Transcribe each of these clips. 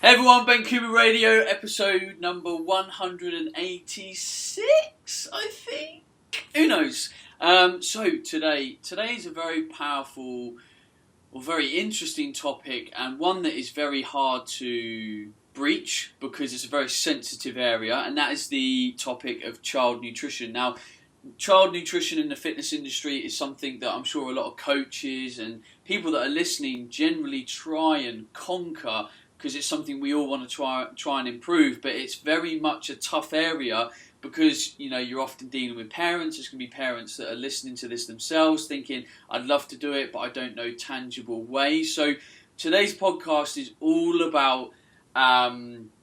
Hey everyone, Ben Coomber Radio, episode number 186, I think. Who knows? So today is a very powerful or very interesting topic, and one that is very hard to breach because it's a very sensitive area, and that is the topic of child nutrition. Now, child nutrition in the fitness industry is something that I'm sure a lot of coaches and people that are listening generally try and conquer, because it's something we all want to try and improve, but it's very much a tough area because, you know, you're often dealing with parents. There's going to be parents that are listening to this themselves thinking, I'd love to do it, but I don't know tangible ways. So today's podcast is all about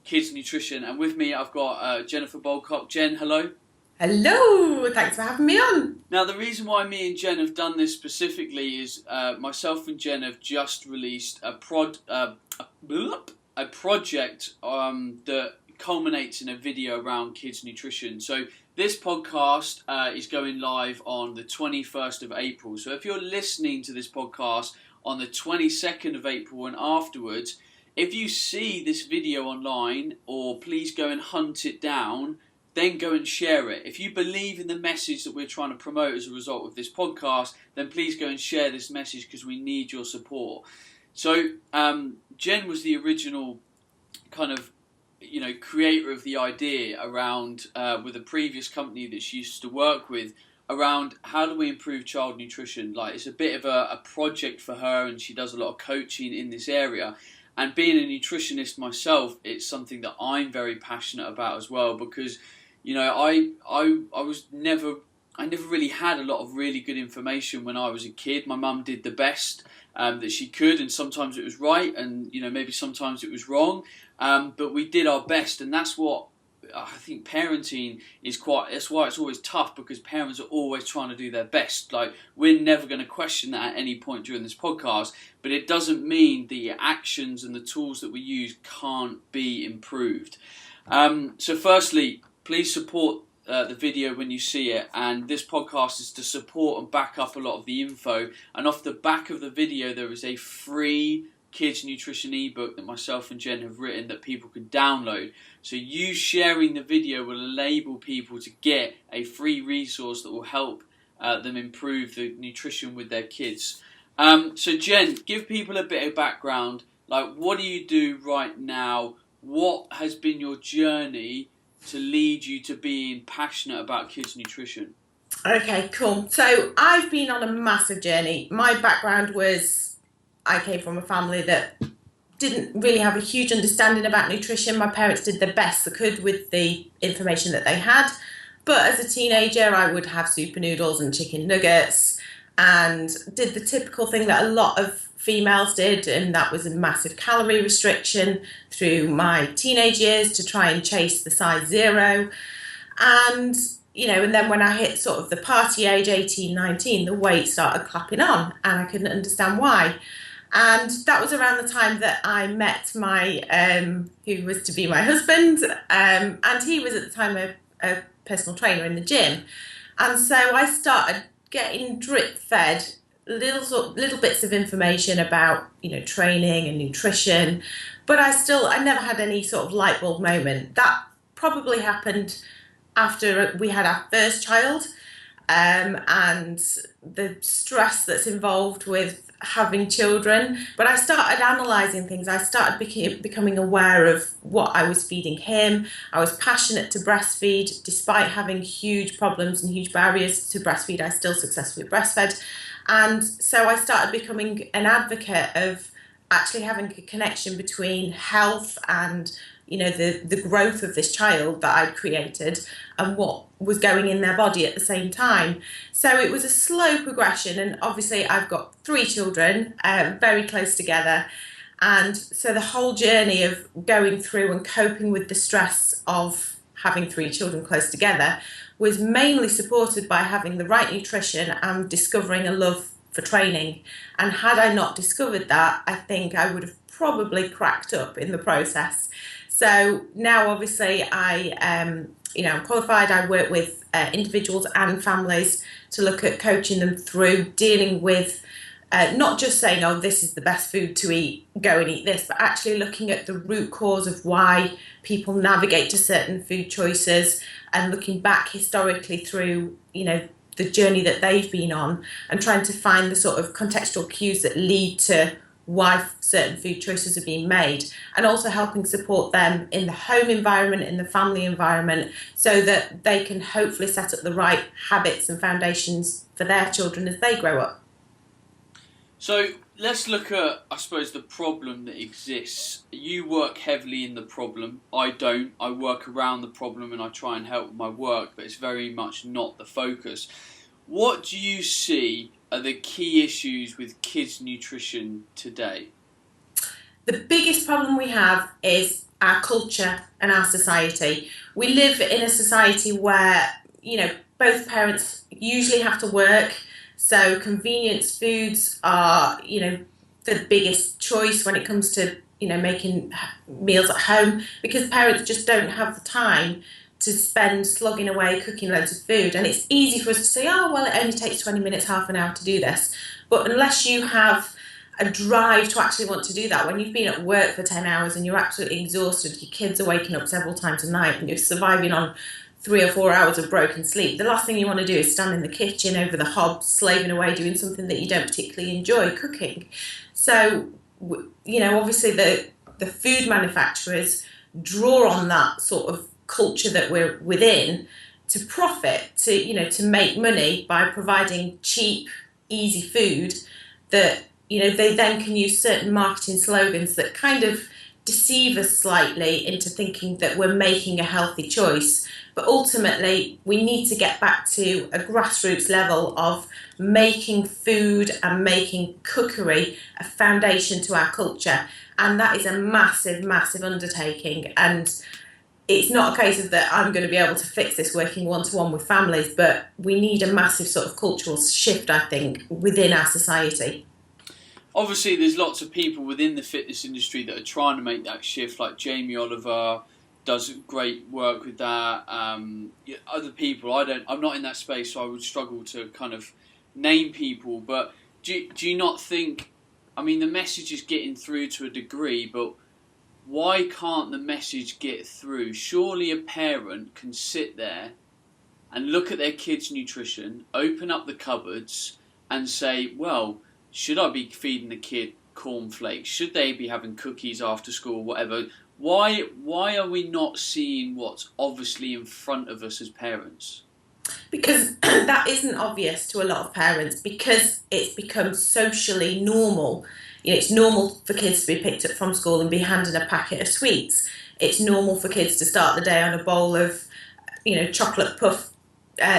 kids nutrition, and with me I've got Jennifer Bulcock. Jen, hello. Hello, thanks for having me on. Now, the reason why me and Jen have done this specifically is myself and Jen have just released a project that culminates in a video around kids nutrition. So this podcast is going live on the 21st of April. So if you're listening to this podcast on the 22nd of April and afterwards, if you see this video online, or please go and hunt it down, then go and share it. If you believe in the message that we're trying to promote as a result of this podcast, then please go and share this message because we need your support. So Jen was the original kind of, creator of the idea around, with a previous company that she used to work with, around how do we improve child nutrition. Like, it's a bit of a project for her, and she does a lot of coaching in this area. And being a nutritionist myself, it's something that I'm very passionate about as well, because I never really had a lot of really good information when I was a kid. My mum did the best that she could, and sometimes it was right, and maybe sometimes it was wrong. But we did our best, and that's what I think parenting is quite. That's why it's always tough, because parents are always trying to do their best. Like, we're never going to question that at any point during this podcast, but it doesn't mean the actions and the tools that we use can't be improved. So firstly, please support the video when you see it, and this podcast is to support and back up a lot of the info. And off the back of the video, there is a free kids nutrition ebook that myself and Jen have written that people can download. So you sharing the video will enable people to get a free resource that will help them improve the nutrition with their kids. So Jen, give people a bit of background. Like, what do you do right now? What has been your journey to lead you to being passionate about kids nutrition? Okay, cool. So I've been on a massive journey. My background was, I came from a family that didn't really have a huge understanding about nutrition. My parents did the best they could with the information that they had. But as a teenager, I would have super noodles and chicken nuggets, and did the typical thing that a lot of females did, and that was a massive calorie restriction through my teenage years to try and chase the size 0. And then when I hit sort of the party age, 18, 19, the weight started clapping on, and I couldn't understand why. And that was around the time that I met my, who was to be my husband, and he was at the time a personal trainer in the gym. And so I started getting drip fed little bits of information about training and nutrition, but I never had any sort of light bulb moment. That probably happened after we had our first child, and the stress that's involved with having children. But I started analysing things. I started becoming aware of what I was feeding him. I was passionate to breastfeed. Despite having huge problems and huge barriers to breastfeed, I still successfully breastfed. And so I started becoming an advocate of actually having a connection between health and the growth of this child that I'd created and what was going in their body at the same time. So it was a slow progression, and obviously I've got 3 children, very close together, and so the whole journey of going through and coping with the stress of having 3 children close together was mainly supported by having the right nutrition and discovering a love for training. And had I not discovered that, I think I would have probably cracked up in the process. So now obviously I'm qualified. I work with individuals and families to look at coaching them through dealing with not just saying, oh, this is the best food to eat, go and eat this, but actually looking at the root cause of why people navigate to certain food choices and looking back historically through, the journey that they've been on and trying to find the sort of contextual cues that lead to why certain food choices are being made, and also helping support them in the home environment, in the family environment, so that they can hopefully set up the right habits and foundations for their children as they grow up. So let's look at, I suppose, the problem that exists. You work heavily in the problem. I don't. I work around the problem and I try and help with my work, but it's very much not the focus. What do you see are the key issues with kids' nutrition today? The biggest problem we have is our culture and our society. We live in a society where, both parents usually have to work. So convenience foods are, the biggest choice when it comes to, making meals at home, because parents just don't have the time to spend slogging away cooking loads of food. And it's easy for us to say, oh, well, it only takes 20 minutes, half an hour to do this. But unless you have a drive to actually want to do that, when you've been at work for 10 hours and you're absolutely exhausted, your kids are waking up several times a night and you're surviving on 3 or 4 hours of broken sleep, the last thing you want to do is stand in the kitchen over the hob, slaving away, doing something that you don't particularly enjoy, cooking. So, obviously the food manufacturers draw on that sort of culture that we're within to profit, to make money by providing cheap, easy food that, they then can use certain marketing slogans that kind of deceive us slightly into thinking that we're making a healthy choice. But ultimately, we need to get back to a grassroots level of making food and making cookery a foundation to our culture. And that is a massive, massive undertaking. And it's not a case of that I'm going to be able to fix this working one-to-one with families, but we need a massive sort of cultural shift, I think, within our society. Obviously, there's lots of people within the fitness industry that are trying to make that shift, like Jamie Oliver does great work with that. Other people, I'm not in that space, so I would struggle to kind of name people. But do you not think, the message is getting through to a degree, but why can't the message get through? Surely a parent can sit there and look at their kids' nutrition, open up the cupboards and say, well, should I be feeding the kid cornflakes? Should they be having cookies after school, whatever? Why are we not seeing what's obviously in front of us as parents? Because that isn't obvious to a lot of parents, because it's become socially normal. It's normal for kids to be picked up from school and be handed a packet of sweets. It's normal for kids to start the day on a bowl of, chocolate puff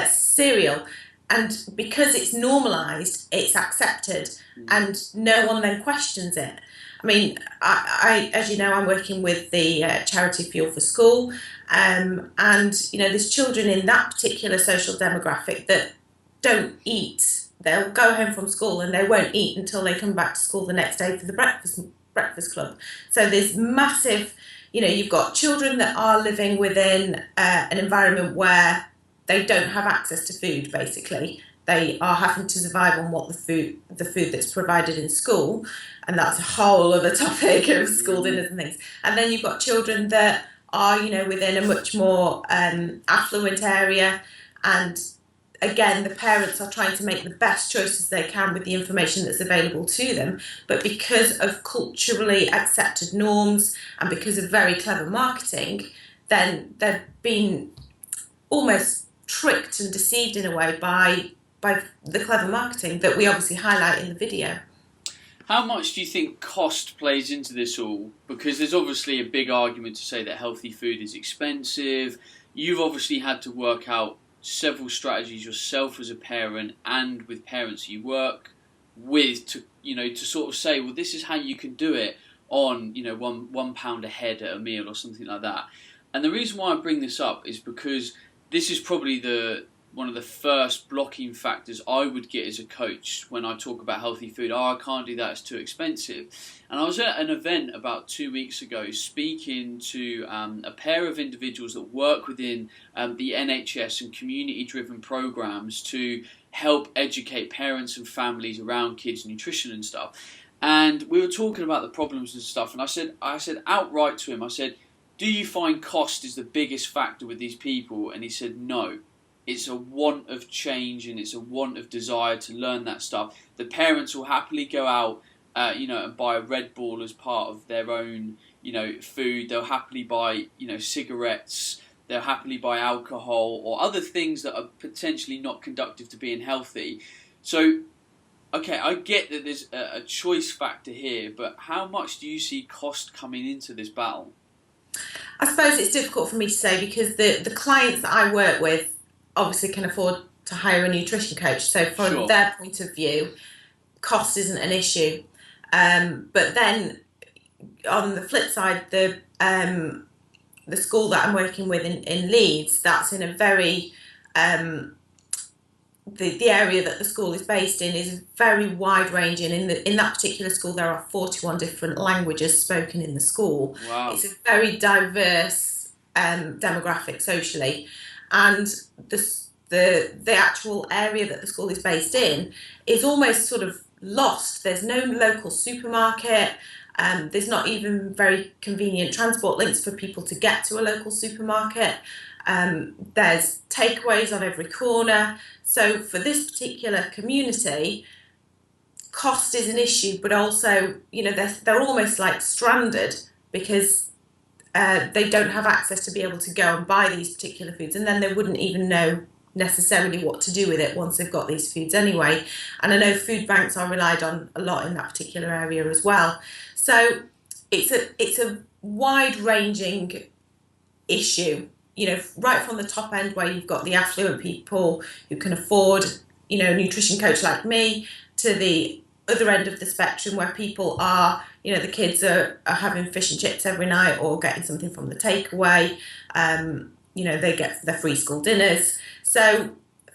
cereal. And because it's normalised, it's accepted, and no one then questions it. I as you know, I'm working with the charity Fuel for School, and there's children in that particular social demographic that don't eat. They'll go home from school and they won't eat until they come back to school the next day for the breakfast club. So there's massive, you've got children that are living within an environment where they don't have access to food, basically. They are having to survive on what the food that's provided in school, and that's a whole other topic of school dinners and things. And then you've got children that are, within a much more affluent area, and again, the parents are trying to make the best choices they can with the information that's available to them. But because of culturally accepted norms and because of very clever marketing, then they've been almost tricked and deceived in a way by the clever marketing that we obviously highlight in the video. How much do you think cost plays into this all? Because there's obviously a big argument to say that healthy food is expensive. You've obviously had to work out several strategies yourself as a parent and with parents you work with to sort of say, well, this is how you can do it on £1 a head at a meal or something like that. And the reason why I bring this up is because this is probably one of the first blocking factors I would get as a coach when I talk about healthy food. I can't do that, it's too expensive. And I was at an event about 2 weeks ago speaking to a pair of individuals that work within the NHS and community-driven programs to help educate parents and families around kids' nutrition and stuff. And we were talking about the problems and stuff, and I said outright to him, I said, do you find cost is the biggest factor with these people? And he said, no. It's a want of change, and it's a want of desire to learn that stuff. The parents will happily go out, and buy a Red Bull as part of their own, food. They'll happily buy, cigarettes. They'll happily buy alcohol or other things that are potentially not conducive to being healthy. So, okay, I get that there's a choice factor here, but how much do you see cost coming into this battle? I suppose it's difficult for me to say because the clients that I work with obviously can afford to hire a nutrition coach. So from Sure. their point of view, cost isn't an issue. But then on the flip side, the school that I'm working with in Leeds, that's in a very the area that the school is based in is very wide ranging. In that particular school, there are 41 different languages spoken in the school. Wow. It's a very diverse demographic socially, and the actual area that the school is based in is almost sort of lost. There's no local supermarket. There's not even very convenient transport links for people to get to a local supermarket. There's takeaways on every corner. So for this particular community, cost is an issue, but also, they're almost like stranded because they don't have access to be able to go and buy these particular foods, and then they wouldn't even know necessarily what to do with it once they've got these foods anyway. And I know food banks are relied on a lot in that particular area as well. So it's a wide-ranging issue, right from the top end where you've got the affluent people who can afford, a nutrition coach like me, to the other end of the spectrum where people are, the kids are having fish and chips every night or getting something from the takeaway. They get their free school dinners. So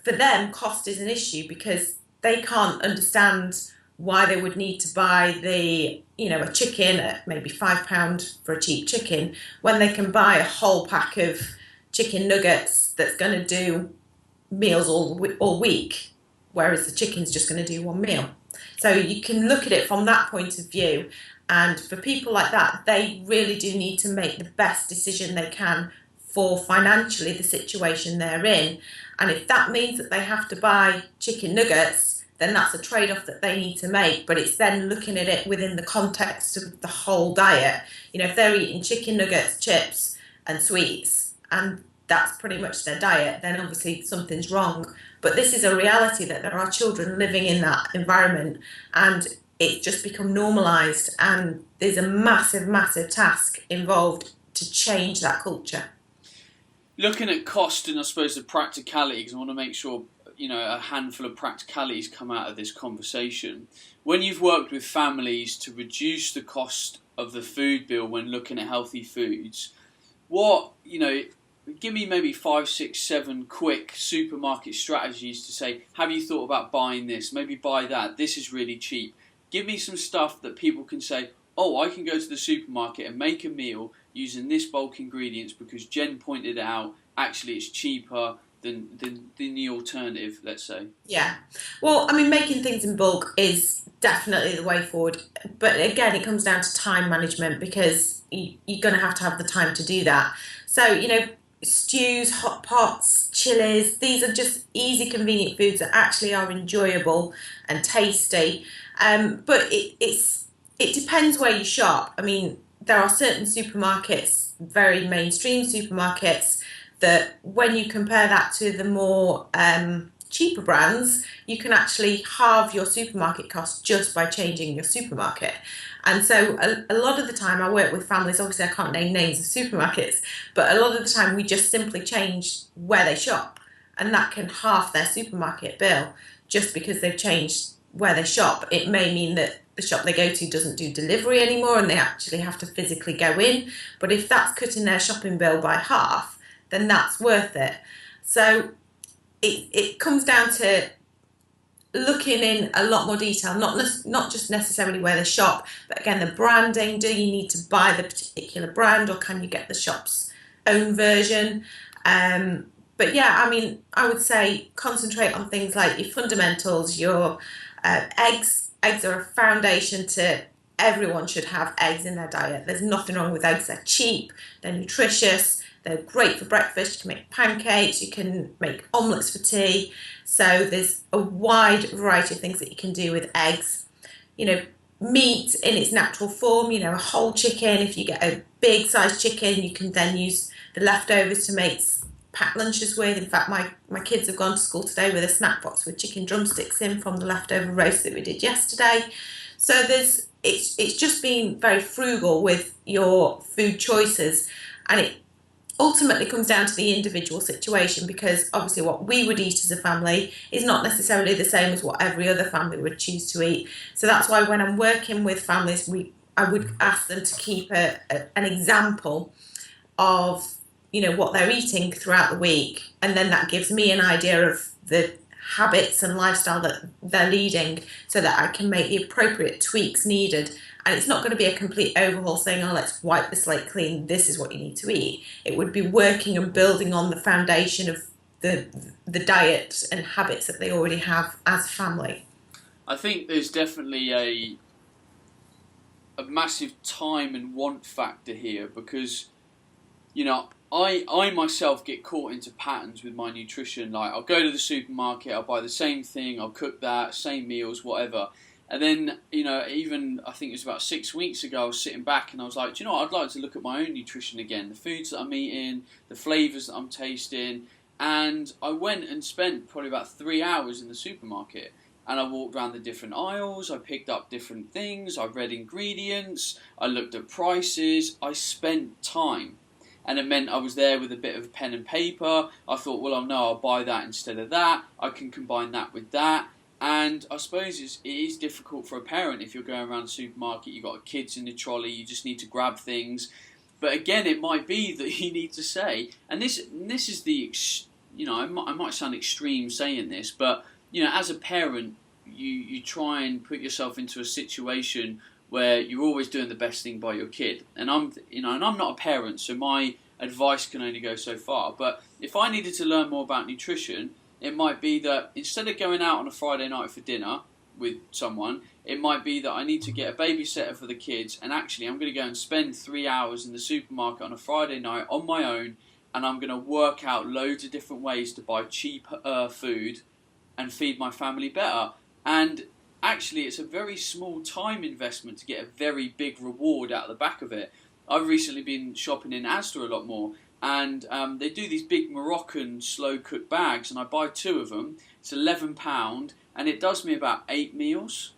for them, cost is an issue because they can't understand why they would need to buy a chicken at maybe £5 for a cheap chicken when they can buy a whole pack of chicken nuggets that's going to do meals all week, whereas the chicken's just going to do one meal. So you can look at it from that point of view. And for people like that, they really do need to make the best decision they can for financially the situation they're in. And if that means that they have to buy chicken nuggets, then that's a trade-off that they need to make. But it's then looking at it within the context of the whole diet. If they're eating chicken nuggets, chips and sweets, and that's pretty much their diet, then obviously something's wrong. But this is a reality that there are children living in that environment, and it's just become normalised, and there's a massive, massive task involved to change that culture. Looking at cost and I suppose the practicality, because I want to make sure a handful of practicalities come out of this conversation. When you've worked with families to reduce the cost of the food bill when looking at healthy foods, give me maybe 5, 6, 7 quick supermarket strategies to say, have you thought about buying this? Maybe buy that. This is really cheap. Give me some stuff that people can say, oh, I can go to the supermarket and make a meal using this bulk ingredients because Jen pointed it out. Actually, it's cheaper than the alternative, let's say. Yeah. Well, making things in bulk is definitely the way forward. But again, it comes down to time management because you're going to have the time to do that. So, stews, hot pots, chilies, these are just easy, convenient foods that actually are enjoyable and tasty. But it depends where you shop. There are certain supermarkets, very mainstream supermarkets, that when you compare that to the more cheaper brands, you can actually halve your supermarket cost just by changing your supermarket. And so a lot of the time I work with families, obviously I can't name names of supermarkets, but a lot of the time we just simply change where they shop, and that can halve their supermarket bill just because they've changed where they shop. It may mean that the shop they go to doesn't do delivery anymore and they actually have to physically go in, but if that's cutting their shopping bill by half, then that's worth it. So it comes down to looking in a lot more detail, not just necessarily where they shop, but again, the branding. Do you need to buy the particular brand or can you get the shop's own version? But But yeah, I mean, I would say concentrate on things like your fundamentals, your eggs. Eggs are a foundation to everyone should have eggs in their diet. There's nothing wrong with eggs. They're cheap, they're nutritious, they're great for breakfast. You can make pancakes, you can make omelettes for tea. So there's a wide variety of things that you can do with eggs. You know, meat in its natural form, you know, a whole chicken. If you get a big sized chicken, you can then use the leftovers to make packed lunches with. In fact, my kids have gone to school today with a snack box with chicken drumsticks in from the leftover roast that we did yesterday. So it's just being very frugal with your food choices, and it ultimately comes down to the individual situation, because obviously what we would eat as a family is not necessarily the same as what every other family would choose to eat. So that's why when I'm working with families, I would ask them to keep an example of, you know, what they're eating throughout the week, and then that gives me an idea of the habits and lifestyle that they're leading, so that I can make the appropriate tweaks needed. And it's not going to be a complete overhaul saying, oh, let's wipe the slate clean, this is what you need to eat. It would be working and building on the foundation of the diet and habits that they already have as family. I think there's definitely a massive time and want factor here, because, you know, I myself get caught into patterns with my nutrition. Like, I'll go to the supermarket, I'll buy the same thing, I'll cook that, same meals, whatever. And then, you know, even I think it was about 6 weeks ago, I was sitting back and I was like, do you know what, I'd like to look at my own nutrition again, the foods that I'm eating, the flavours that I'm tasting. And I went and spent probably about 3 hours in the supermarket. And I walked around the different aisles, I picked up different things, I read ingredients, I looked at prices, I spent time. And it meant I was there with a bit of pen and paper. I thought, well, I'll buy that instead of that. I can combine that with that. And I suppose it is difficult for a parent if you're going around the supermarket, you've got kids in the trolley, you just need to grab things. But again, it might be that you need to say, and this is the, you know, I might sound extreme saying this, but, you know, as a parent, you try and put yourself into a situation where you're always doing the best thing by your kid. And I'm not a parent, so my advice can only go so far. But if I needed to learn more about nutrition, it might be that instead of going out on a Friday night for dinner with someone, it might be that I need to get a babysitter for the kids, and actually I'm going to go and spend 3 hours in the supermarket on a Friday night on my own, and I'm going to work out loads of different ways to buy cheaper food and feed my family better. And actually, it's a very small time investment to get a very big reward out of the back of it. I've recently been shopping in Asda a lot more, and they do these big Moroccan slow-cooked bags, and I buy 2 of them. It's £11, and it does me about 8 meals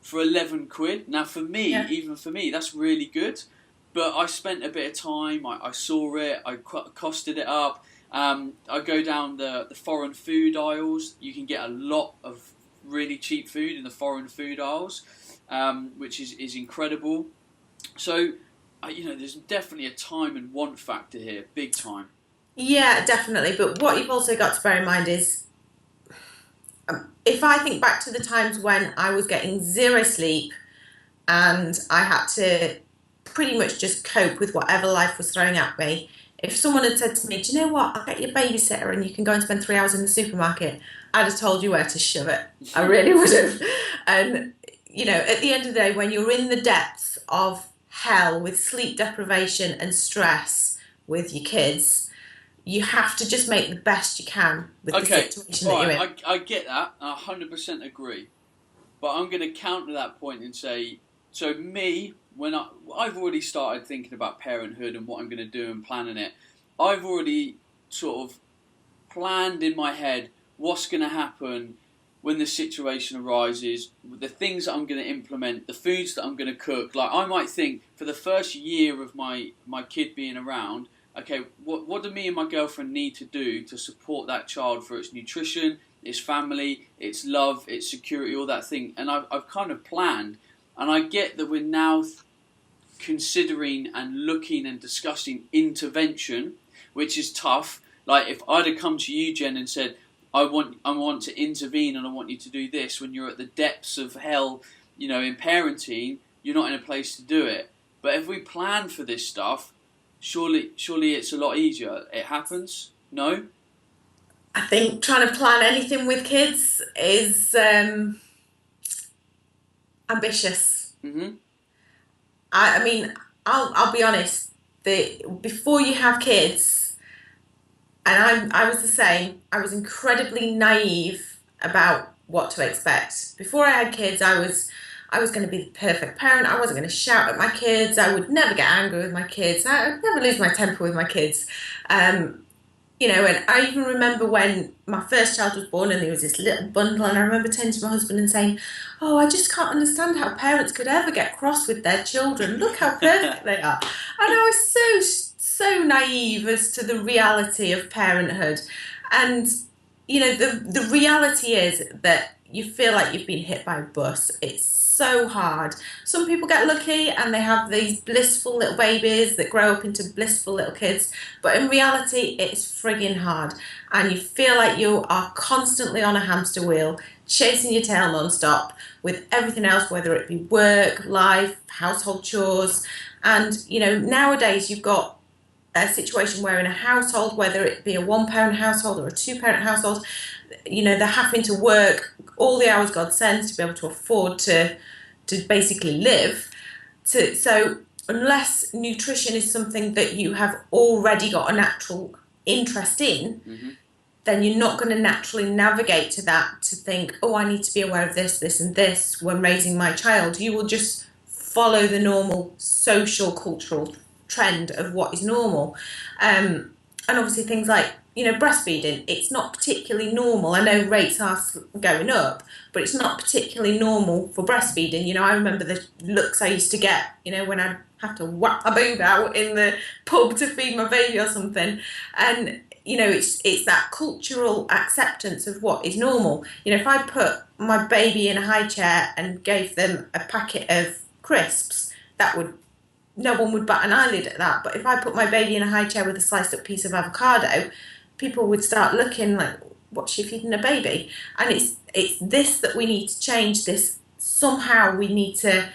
for 11 quid. Now, for me, even for me, that's really good. But I spent a bit of time, I saw it, I costed it up. I go down the foreign food aisles. You can get a lot of really cheap food in the foreign food aisles, which is incredible. So, you know, there's definitely a time and want factor here, big time. Yeah, definitely. But what you've also got to bear in mind is, if I think back to the times when I was getting 0 sleep and I had to pretty much just cope with whatever life was throwing at me, if someone had said to me, do you know what, I'll get you a babysitter and you can go and spend 3 hours in the supermarket, I'd have told you where to shove it. I really would have. And, you know, at the end of the day, when you're in the depths of hell with sleep deprivation and stress with your kids, you have to just make the best you can with the situation that you're in. I get that. I 100% agree. But I'm going to counter that point and say, so me, when I've already started thinking about parenthood and what I'm going to do and planning it, I've already sort of planned in my head what's going to happen when the situation arises, the things that I'm going to implement, the foods that I'm going to cook. Like, I might think for the first year of my kid being around, okay, what do me and my girlfriend need to do to support that child for its nutrition, its family, its love, its security, all that thing. And I've kind of planned. And I get that we're now considering and looking and discussing intervention, which is tough. Like, if I'd have come to you, Jen, and said, I want to intervene and I want you to do this, when you're at the depths of hell, you know, in parenting, you're not in a place to do it. But if we plan for this stuff, surely it's a lot easier. It happens? No? I think trying to plan anything with kids is ambitious. Mm-hmm. I mean, I'll be honest. Before you have kids, and I was the same. I was incredibly naive about what to expect. Before I had kids, I was going to be the perfect parent. I wasn't going to shout at my kids. I would never get angry with my kids. I would never lose my temper with my kids. Um, and I even remember when my first child was born and there was this little bundle, and I remember turning to my husband and saying, "Oh, I just can't understand how parents could ever get cross with their children. Look how perfect they are." And I was so naive as to the reality of parenthood. And, the reality is that you feel like you've been hit by a bus. It's so hard. Some people get lucky and they have these blissful little babies that grow up into blissful little kids. But in reality, it's frigging hard. And you feel like you are constantly on a hamster wheel, chasing your tail non-stop with everything else, whether it be work, life, household chores. And, nowadays you've got a situation where in a household, whether it be a one-parent household or a two-parent household, they're having to work all the hours God sends to be able to afford to basically live. So unless nutrition is something that you have already got a natural interest in, mm-hmm. then you're not going to naturally navigate to that to think, oh, I need to be aware of this, this and this when raising my child. You will just follow the normal social, cultural trend of what is normal. And obviously things like, breastfeeding, it's not particularly normal. I know rates are going up, but it's not particularly normal for breastfeeding. I remember the looks I used to get, when I'd have to whack my boob out in the pub to feed my baby or something. And, it's that cultural acceptance of what is normal. If I put my baby in a high chair and gave them a packet of crisps, no one would bat an eyelid at that. But if I put my baby in a high chair with a sliced up piece of avocado, people would start looking like, what's she feeding a baby? And it's this that we need to change. This somehow we need to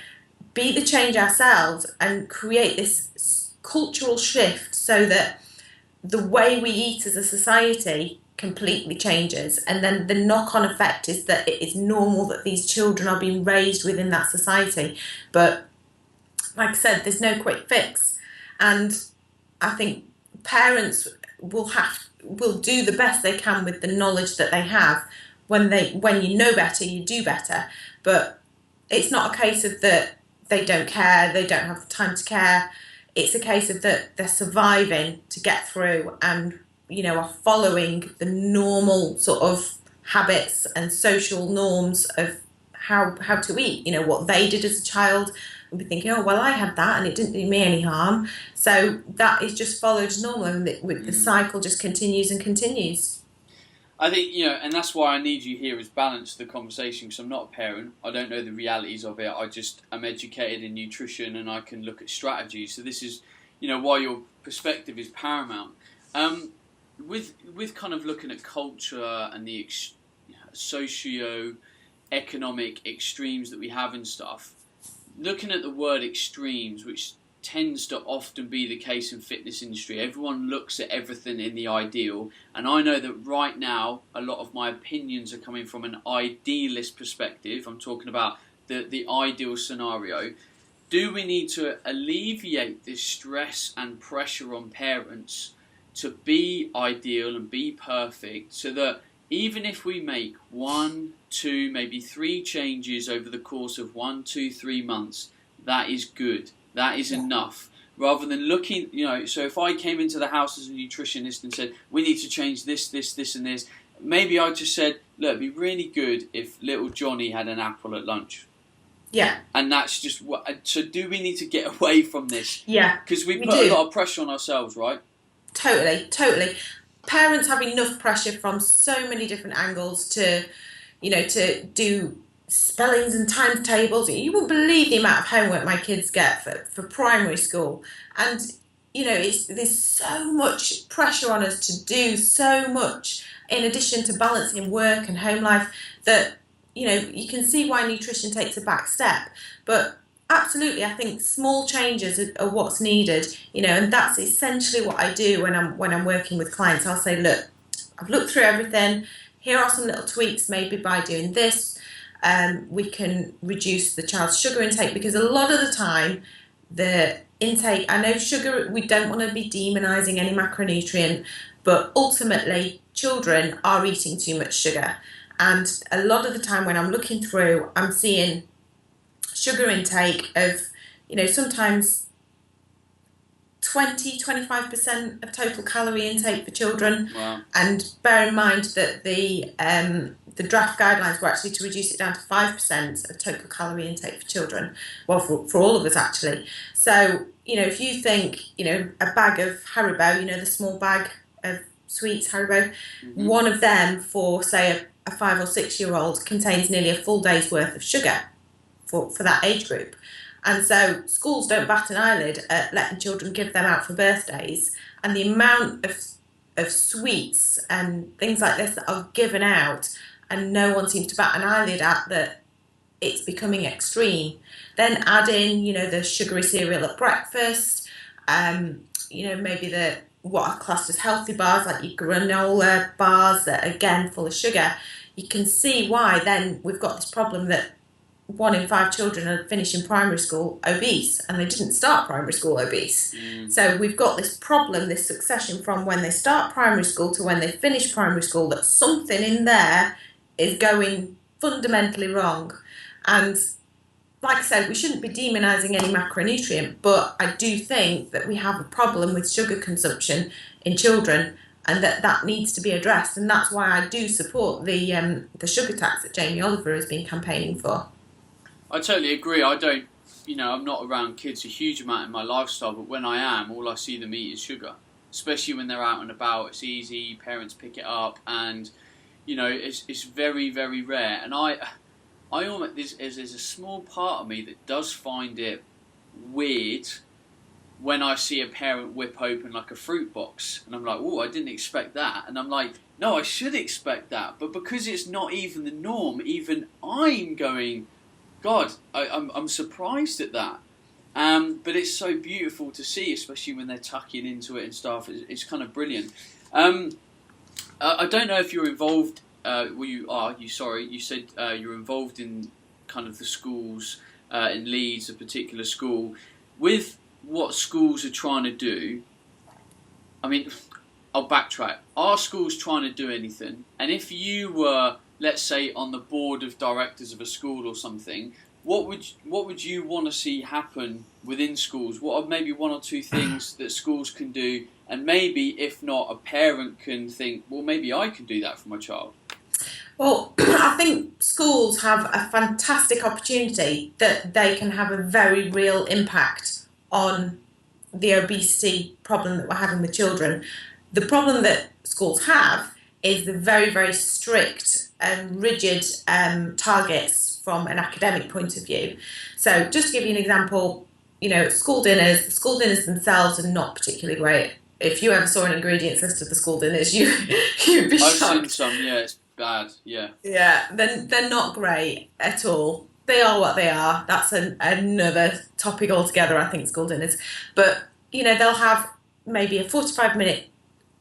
be the change ourselves and create this cultural shift so that the way we eat as a society completely changes. And then the knock-on effect is that it is normal that these children are being raised within that society. But like I said, there's no quick fix. And I think parents will do the best they can with the knowledge that they have. When you know better, you do better. But it's not a case of that they don't care, they don't have the time to care. It's a case of that they're surviving to get through and, are following the normal sort of habits and social norms of how to eat, what they did as a child. And be thinking, oh, well, I had that and it didn't do me any harm. So that is just followed as normal, and the cycle just continues and continues. I think, and that's why I need you here is balance the conversation, because I'm not a parent. I don't know the realities of it. I'm educated in nutrition and I can look at strategies. So this is, why your perspective is paramount. With kind of looking at culture and the socio-economic extremes that we have and stuff, looking at the word extremes, which tends to often be the case in fitness industry, everyone looks at everything in the ideal, and I know that right now a lot of my opinions are coming from an idealist perspective. I'm talking about the ideal scenario. Do we need to alleviate this stress and pressure on parents to be ideal and be perfect, so that even if we make 1, 2, maybe 3 changes over the course of 1, 2, 3 months, that is good. That is enough. Rather than looking, so if I came into the house as a nutritionist and said, we need to change this, this, this and this, maybe I just said, look, it'd be really good if little Johnny had an apple at lunch. Yeah. And that's just what, so do we need to get away from this? Yeah. Because we put a lot of pressure on ourselves, right? Totally. Parents have enough pressure from so many different angles to do spellings and timetables. You won't believe the amount of homework my kids get for primary school. And, there's so much pressure on us to do so much in addition to balancing work and home life that, you can see why nutrition takes a back step. But absolutely, I think small changes are what's needed, and that's essentially what I do when I'm working with clients. I'll say, look, I've looked through everything. Here are some little tweaks, maybe by doing this, we can reduce the child's sugar intake, because a lot of the time, the intake, I know sugar, we don't want to be demonising any macronutrient, but ultimately, children are eating too much sugar. And a lot of the time when I'm looking through, I'm seeing sugar intake of, sometimes 20-25% of total calorie intake for children. Wow. And bear in mind that the draft guidelines were actually to reduce it down to 5% of total calorie intake for children. Well, for all of us actually. So, if you think, a bag of Haribo, the small bag of sweets, Haribo, one of them for, say, a 5 or 6 year old contains nearly a full day's worth of sugar for that age group. And so schools don't bat an eyelid at letting children give them out for birthdays, and the amount of sweets and things like this that are given out, and no one seems to bat an eyelid at that it's becoming extreme. Then add in, the sugary cereal at breakfast, maybe what are classed as healthy bars, like your granola bars that are again full of sugar. You can see why then we've got this problem that 1 in 5 children are finishing primary school obese, and they didn't start primary school obese. So we've got this problem, this succession from when they start primary school to when they finish primary school, that something in there is going fundamentally wrong. And like I said, we shouldn't be demonising any macronutrient, but I do think that we have a problem with sugar consumption in children, and that needs to be addressed. And that's why I do support the sugar tax that Jamie Oliver has been campaigning for. I totally agree. I don't, I'm not around kids a huge amount in my lifestyle, but when I am, all I see them eat is sugar. Especially when they're out and about, it's easy, parents pick it up, and, it's very, very rare. And I almost, there's a small part of me that does find it weird when I see a parent whip open like a fruit box, and I'm like, oh, I didn't expect that. And I'm like, no, I should expect that. But because it's not even the norm, even I'm going, God, I'm surprised at that. But it's so beautiful to see, especially when they're tucking into it and stuff. It's kind of brilliant. I don't know if you're involved. You said you're involved in kind of the schools in Leeds, a particular school. With what schools are trying to do, I mean, I'll backtrack. Are schools trying to do anything? And if you were, let's say, on the board of directors of a school or something, what would you want to see happen within schools? What are maybe 1 or 2 things that schools can do, and maybe if not, a parent can think, well, maybe I can do that for my child? Well, I think schools have a fantastic opportunity that they can have a very real impact on the obesity problem that we're having with children. The problem that schools have is the very, very strict and rigid targets from an academic point of view. So just to give you an example, school dinners themselves are not particularly great. If you ever saw an ingredients list of the school dinners, you'd be shocked. I've seen some, yeah, it's bad, yeah. Yeah, they're not great at all. They are what they are. That's another topic altogether, I think, school dinners. But, they'll have maybe a 45-minute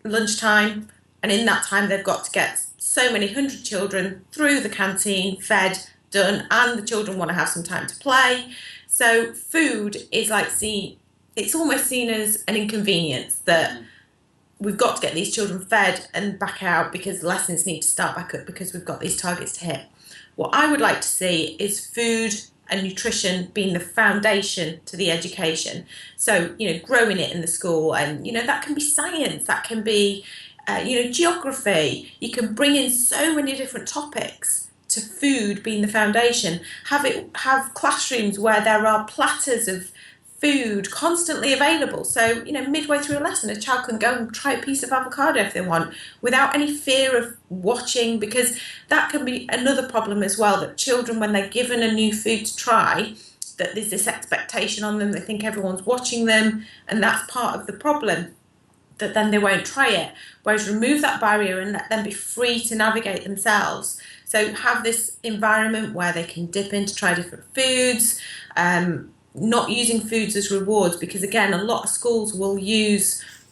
lunchtime, and in that time they've got to get so many 100 children through the canteen, fed, done, and the children want to have some time to play. So food is it's almost seen as an inconvenience that we've got to get these children fed and back out because lessons need to start back up because we've got these targets to hit. What I would like to see is food and nutrition being the foundation to the education. So, growing it in the school, and, that can be science, that can be, geography. You can bring in so many different topics to food being the foundation. Have classrooms where there are platters of food constantly available. So, midway through a lesson, a child can go and try a piece of avocado if they want, without any fear of watching, because that can be another problem as well, that children, when they're given a new food to try, that there's this expectation on them, they think everyone's watching them, and that's part of the problem, that then they won't try it. Whereas remove that barrier and let them be free to navigate themselves. So have this environment where they can dip in to try different foods, not using foods as rewards, because again, a lot of schools will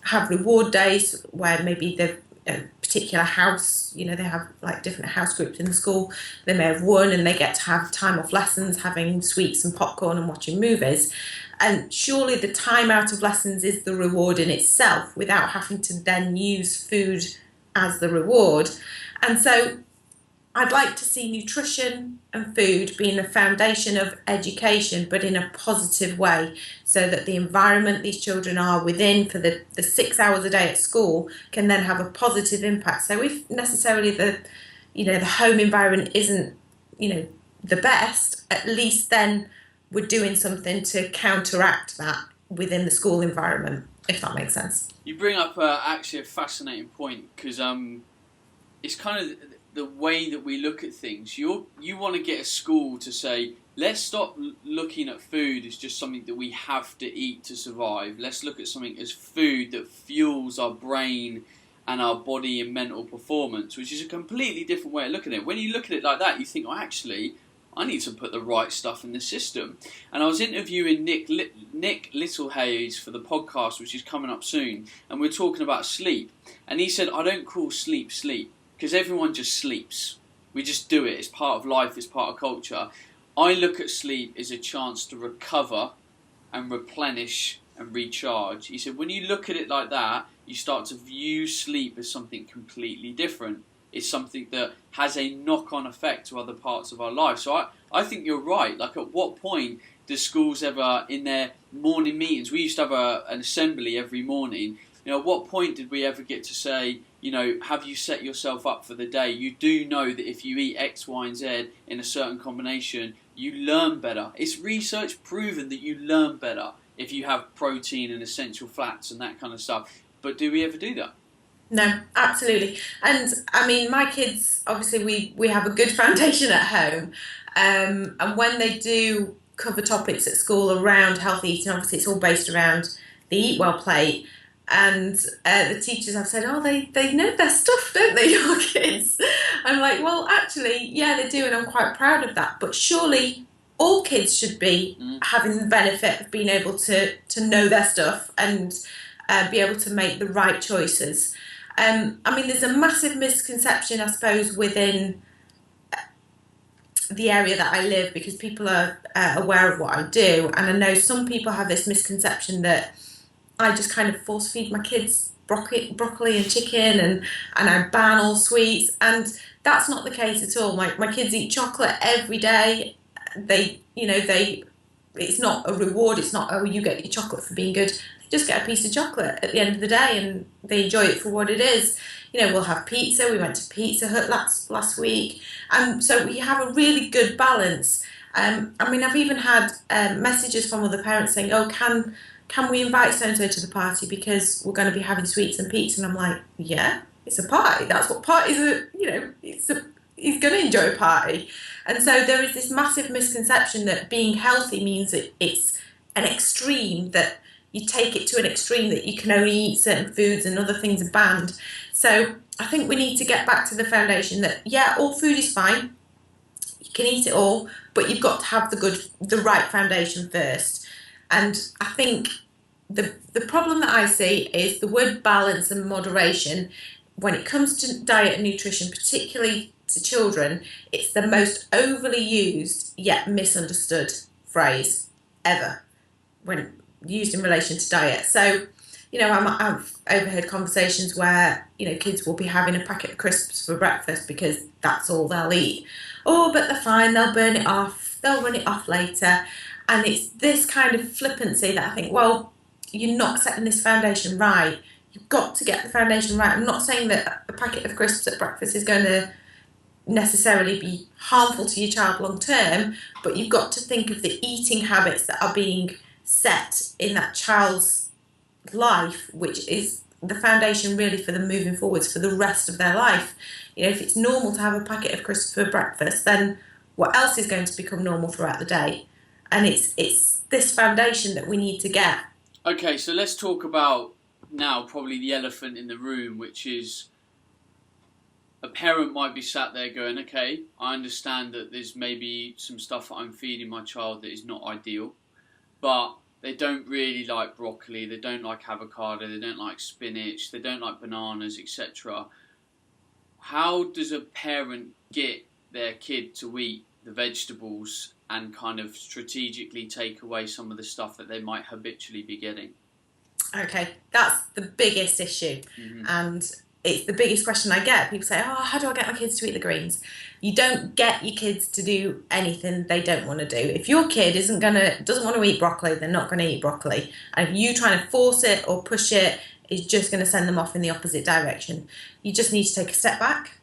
have reward days where maybe they've a particular house, they have like different house groups in the school. They may have one and they get to have time off lessons, having sweets and popcorn and watching movies. And surely the time out of lessons is the reward in itself, without having to then use food as the reward. And so I'd like to see nutrition and food being the foundation of education, but in a positive way, so that the environment these children are within for the 6 hours a day at school can then have a positive impact. So if necessarily the home environment isn't, the best, at least then we're doing something to counteract that within the school environment, if that makes sense. You bring up actually a fascinating point, because it's kind of the way that we look at things. You want to get a school to say, let's stop looking at food as just something that we have to eat to survive. Let's look at something as food that fuels our brain and our body and mental performance, which is a completely different way of looking at it. When you look at it like that, you think, well, actually, I need to put the right stuff in the system. And I was interviewing Nick Littlehayes for the podcast, which is coming up soon, and we're talking about sleep. And he said, I don't call sleep, because everyone just sleeps. We just do it. It's part of life. It's part of culture. I look at sleep as a chance to recover and replenish and recharge. He said, when you look at it like that, you start to view sleep as something completely different. It's something that has a knock-on effect to other parts of our life. So I think you're right. Like, at what point do schools ever, in their morning meetings, we used to have an assembly every morning. At what point did we ever get to say, have you set yourself up for the day? You do know that if you eat X, Y, and Z in a certain combination, you learn better. It's research proven that you learn better if you have protein and essential fats and that kind of stuff. But do we ever do that? No, absolutely. And I mean, my kids, obviously we have a good foundation at home. And when they do cover topics at school around healthy eating, obviously it's all based around the Eat Well plate. And the teachers have said, they know their stuff, don't they, your kids? I'm like, well, actually, yeah, they do, and I'm quite proud of that. But surely all kids should be having the benefit of being able to know their stuff and be able to make the right choices. I mean, there's a massive misconception, I suppose, within the area that I live, because people are aware of what I do. And I know some people have this misconception that I just kind of force feed my kids broccoli and chicken and I ban all sweets. And that's not the case at all. My kids eat chocolate every day. It's not a reward. It's not, you get your chocolate for being good. They just get a piece of chocolate at the end of the day and they enjoy it for what it is. We'll have pizza. We went to Pizza Hut last week. So we have a really good balance. I mean, I've even had messages from other parents saying, oh, can we invite so-and-so to the party because we're going to be having sweets and pizza? And I'm like, yeah, it's a party. That's what parties are, he's going to enjoy a party. And so there is this massive misconception that being healthy means that it's an extreme, that you take it to an extreme, that you can only eat certain foods and other things are banned. So I think we need to get back to the foundation that, yeah, all food is fine. You can eat it all, but you've got to have the right foundation first. And I think the problem that I see is the word balance and moderation. When it comes to diet and nutrition, particularly to children, it's the most overly used yet misunderstood phrase ever when used in relation to diet. So, I've overheard conversations where, kids will be having a packet of crisps for breakfast because that's all they'll eat. Oh, but they're fine, they'll burn it off, they'll run it off later. And it's this kind of flippancy that I think, well, you're not setting this foundation right. You've got to get the foundation right. I'm not saying that a packet of crisps at breakfast is going to necessarily be harmful to your child long term, but you've got to think of the eating habits that are being set in that child's life, which is the foundation really for them moving forwards for the rest of their life. If it's normal to have a packet of crisps for breakfast, then what else is going to become normal throughout the day? And it's this foundation that we need to get. Okay, so let's talk about now probably the elephant in the room, which is a parent might be sat there going, okay, I understand that there's maybe some stuff that I'm feeding my child that is not ideal, but they don't really like broccoli, they don't like avocado, they don't like spinach, they don't like bananas, etc. How does a parent get their kid to eat the vegetables and kind of strategically take away some of the stuff that they might habitually be getting? Okay, that's the biggest issue. And it's the biggest question I get. People say, oh, how do I get my kids to eat the greens? You don't get your kids to do anything they don't want to do. If your kid doesn't want to eat broccoli, they're not going to eat broccoli. And if you trying to force it or push it, it's just going to send them off in the opposite direction. You just need to take a step back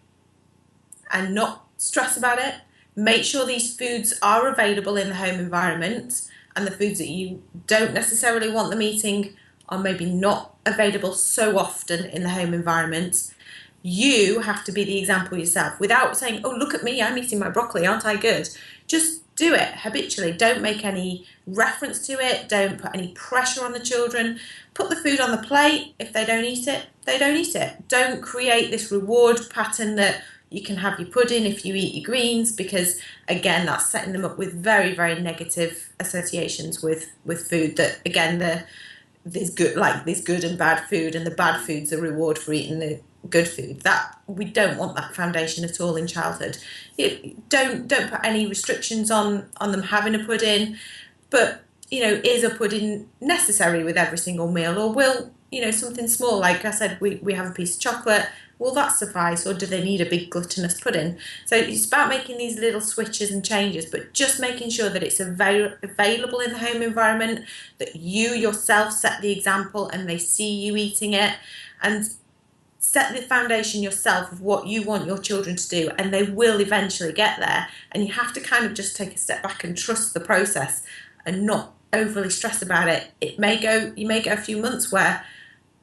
and not stress about it. Make sure these foods are available in the home environment, and the foods that you don't necessarily want them eating are maybe not available so often in the home environment. You have to be the example yourself without saying, oh, look at me, I'm eating my broccoli, aren't I good? Just do it habitually. Don't make any reference to it. Don't put any pressure on the children. Put the food on the plate. If they don't eat it, they don't eat it. Don't create this reward pattern that you can have your pudding if you eat your greens, because again, that's setting them up with very, very negative associations with food. That again, there's good and bad food, and the bad food's a reward for eating the good food. That we don't want that foundation at all in childhood. Don't put any restrictions on them having a pudding, but is a pudding necessary with every single meal, or will something small, like I said, we have a piece of chocolate, will that suffice, or do they need a big gluttonous pudding? So it's about making these little switches and changes, but just making sure that it's available in the home environment, that you yourself set the example and they see you eating it, and set the foundation yourself of what you want your children to do, and they will eventually get there. And you have to kind of just take a step back and trust the process and not overly stress about it. You may go a few months where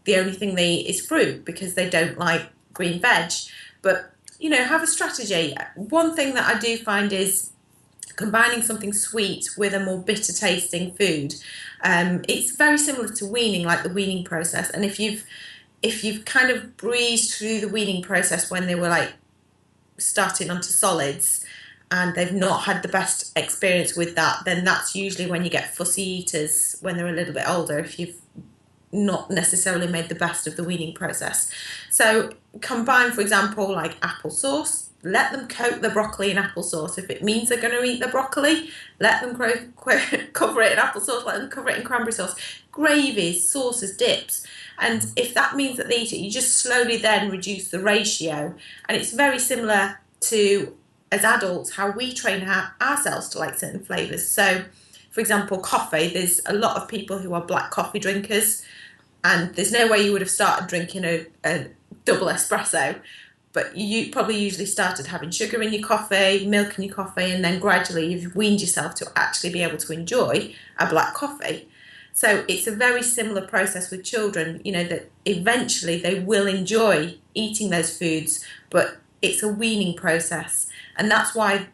the only thing they eat is fruit because they don't like green veg, but have a strategy. One thing that I do find is combining something sweet with a more bitter tasting food. It's very similar to weaning, like the weaning process. And if you've kind of breezed through the weaning process when they were like starting onto solids and they've not had the best experience with that, then that's usually when you get fussy eaters when they're a little bit older, if you've not necessarily made the best of the weaning process. So combine, for example, like applesauce. Let them coat the broccoli in applesauce. If it means they're going to eat the broccoli, let them cover it in applesauce, let them cover it in cranberry sauce. Gravies, sauces, dips. And if that means that they eat it, you just slowly then reduce the ratio. And it's very similar to, as adults, how we train ourselves to like certain flavours. So, for example, coffee, there's a lot of people who are black coffee drinkers, and there's no way you would have started drinking a double espresso, but you probably usually started having sugar in your coffee, milk in your coffee, and then gradually you've weaned yourself to actually be able to enjoy a black coffee. So it's a very similar process with children, that eventually they will enjoy eating those foods, but it's a weaning process. And that's why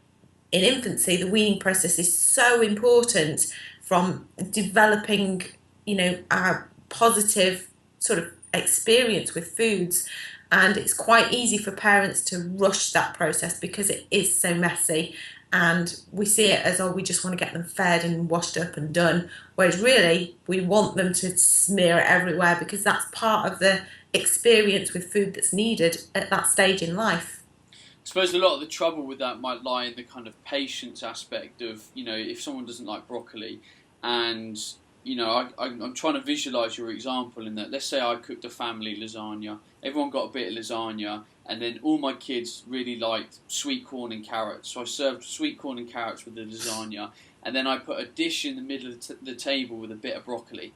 in infancy, the weaning process is so important, from developing, a positive sort of experience with foods. And it's quite easy for parents to rush that process because it is so messy. And we see it as, we just want to get them fed and washed up and done. Whereas really, we want them to smear it everywhere, because that's part of the experience with food that's needed at that stage in life. I suppose a lot of the trouble with that might lie in the kind of patience aspect of, if someone doesn't like broccoli, and, I'm trying to visualise your example in that, let's say I cooked a family lasagna, everyone got a bit of lasagna, and then all my kids really liked sweet corn and carrots, so I served sweet corn and carrots with the lasagna, and then I put a dish in the middle of the table with a bit of broccoli,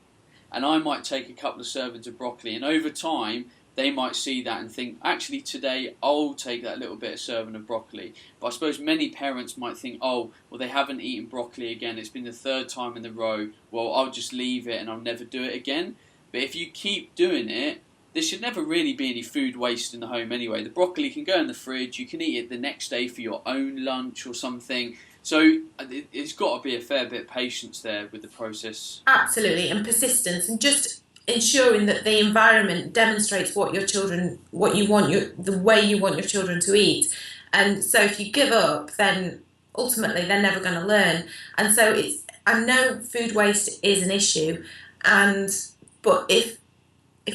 and I might take a couple of servings of broccoli, and over time, they might see that and think, actually today I'll take that little bit of serving of broccoli. But I suppose many parents might think, oh, well, they haven't eaten broccoli again, it's been the third time in a row, well, I'll just leave it and I'll never do it again. But if you keep doing it, there should never really be any food waste in the home anyway. The broccoli can go in the fridge, you can eat it the next day for your own lunch or something. So it's got to be a fair bit of patience there with the process. Absolutely, and persistence, and just ensuring that the environment demonstrates the way you want your children to eat. And so if you give up, then ultimately they're never going to learn. And so I know food waste is an issue, but if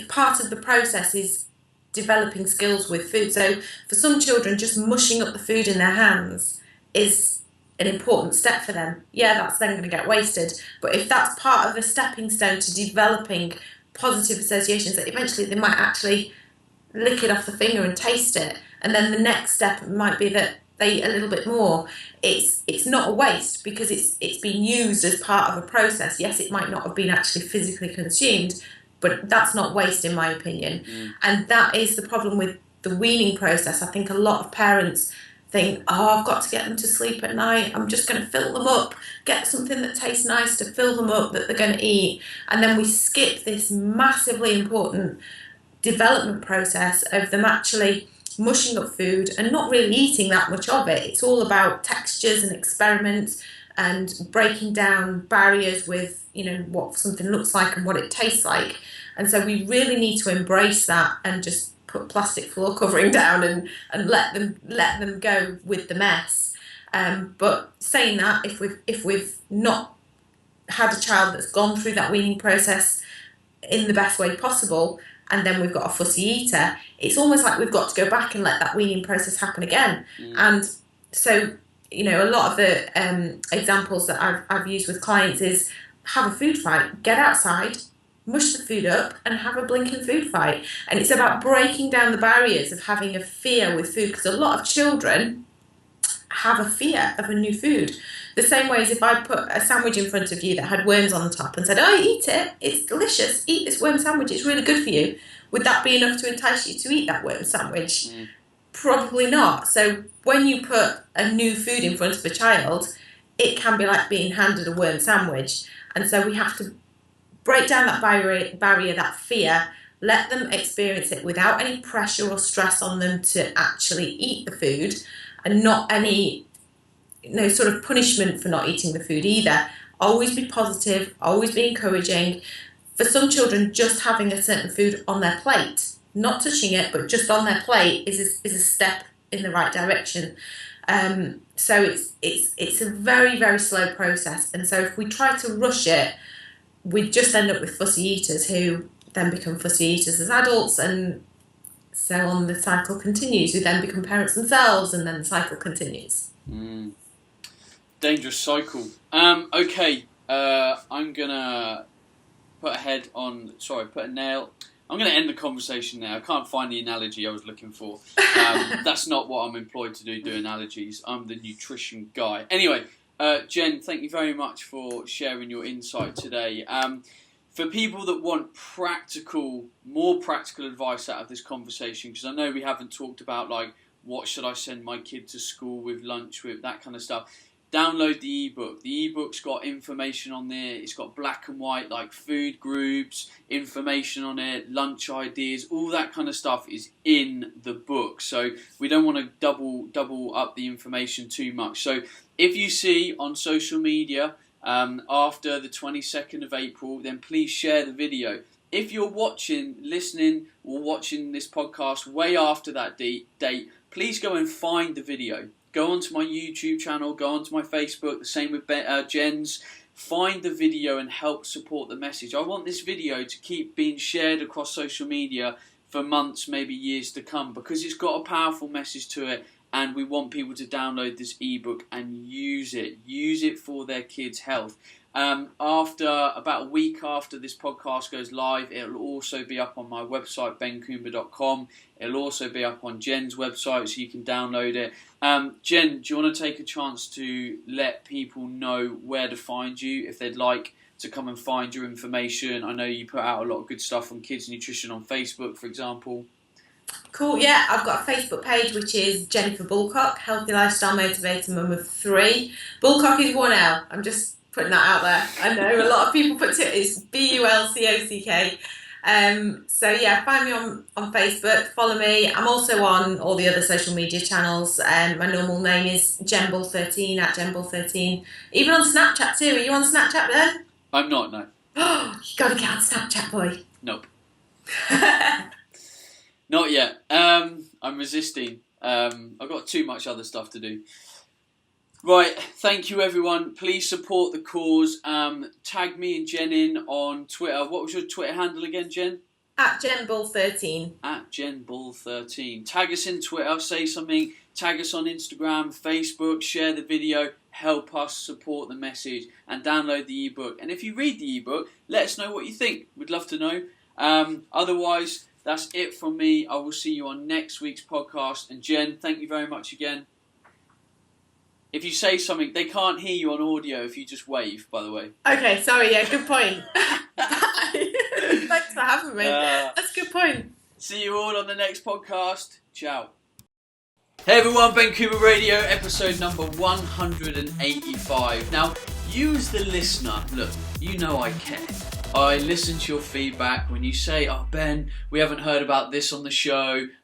part of the process is developing skills with food, so for some children, just mushing up the food in their hands is an important step for them. Yeah, that's then going to get wasted. But if that's part of a stepping stone to developing positive associations, that eventually they might actually lick it off the finger and taste it, and then the next step might be that they eat a little bit more. It's not a waste because it's been used as part of a process. Yes, it might not have been actually physically consumed, but that's not waste in my opinion. And that is the problem with the weaning process. I think a lot of parents think, oh, I've got to get them to sleep at night, I'm just going to fill them up, get something that tastes nice to fill them up that they're going to eat, and then we skip this massively important development process of them actually mushing up food and not really eating that much of it. It's all about textures and experiments and breaking down barriers with, you know, what something looks like and what it tastes like. And so we really need to embrace that and just put plastic floor covering down and let them go with the mess. But saying that, if we've not had a child that's gone through that weaning process in the best way possible, and then we've got a fussy eater, it's almost like we've got to go back and let that weaning process happen again. And so, you know, a lot of the examples that I've used with clients is have a food fight, get outside, mush the food up and have a blinking food fight. And it's about breaking down the barriers of having a fear with food, because a lot of children have a fear of a new food. The same way as if I put a sandwich in front of you that had worms on the top and said, oh, eat it, it's delicious, eat this worm sandwich, it's really good for you. Would that be enough to entice you to eat that worm sandwich? Probably not. So when you put a new food in front of a child, it can be like being handed a worm sandwich. And so we have to break down that barrier, that fear, let them experience it without any pressure or stress on them to actually eat the food, and not any sort of punishment for not eating the food either. Always be positive, always be encouraging. For some children, just having a certain food on their plate, not touching it, but just on their plate is a step in the right direction. So it's a very, very slow process. And so if we try to rush it, we just end up with fussy eaters who then become fussy eaters as adults, and so on. The cycle continues. We then become parents themselves, and then the cycle continues. Dangerous cycle. Okay, I'm gonna put a nail. I'm gonna end the conversation there. I can't find the analogy I was looking for. That's not what I'm employed to do analogies. I'm the nutrition guy. Anyway, Jen, thank you very much for sharing your insight today. For people that want more practical advice out of this conversation, because I know we haven't talked about like what should I send my kid to school with, lunch with, that kind of stuff. Download the ebook. The ebook's got information on there. It's got black and white, like food groups, information on it, lunch ideas, all that kind of stuff is in the book. So we don't want to double up the information too much. So if you see on social media after the 22nd of April, then please share the video. If you're listening or watching this podcast way after that date, please go and find the video. Go onto my YouTube channel, go onto my Facebook, the same with Jen's. Find the video and help support the message. I want this video to keep being shared across social media for months, maybe years to come, because it's got a powerful message to it, and we want people to download this ebook and use it for their kids' health. After about a week after this podcast goes live, it'll also be up on my website, bencoomber.com. It'll also be up on Jen's website, so you can download it. Jen, do you want to take a chance to let people know where to find you if they'd like to come and find your information? I know you put out a lot of good stuff on kids nutrition on Facebook, for example. Cool, yeah, I've got a Facebook page which is Jennifer Bulcock, Healthy Lifestyle Motivator Mum of 3. Bulcock is 1L, I'm just putting that out there. I know a lot of people put it, it's Bulcock. So yeah, find me on Facebook, follow me. I'm also on all the other social media channels. My normal name is JenBull13 at JenBull13. Even on Snapchat too. Are you on Snapchat then? I'm not, no. Oh, you gotta get on Snapchat, boy. Nope. Not yet. I'm resisting. I've got too much other stuff to do. Right, thank you everyone. Please support the cause. Tag me and Jen in on Twitter. What was your Twitter handle again, Jen? At JenBull13. At JenBull13. Tag us in Twitter, say something. Tag us on Instagram, Facebook, share the video. Help us support the message and download the ebook. And if you read the ebook, let us know what you think. We'd love to know. Otherwise, that's it from me. I will see you on next week's podcast. And Jen, thank you very much again. If you say something, they can't hear you on audio if you just wave, by the way. Okay, sorry, yeah, good point. Thanks for having me. That's a good point. See you all on the next podcast. Ciao. Hey everyone, Ben Coomber Radio, episode number 185. Now, you as the listener, look, you know I care. I listen to your feedback when you say, oh Ben, we haven't heard about this on the show.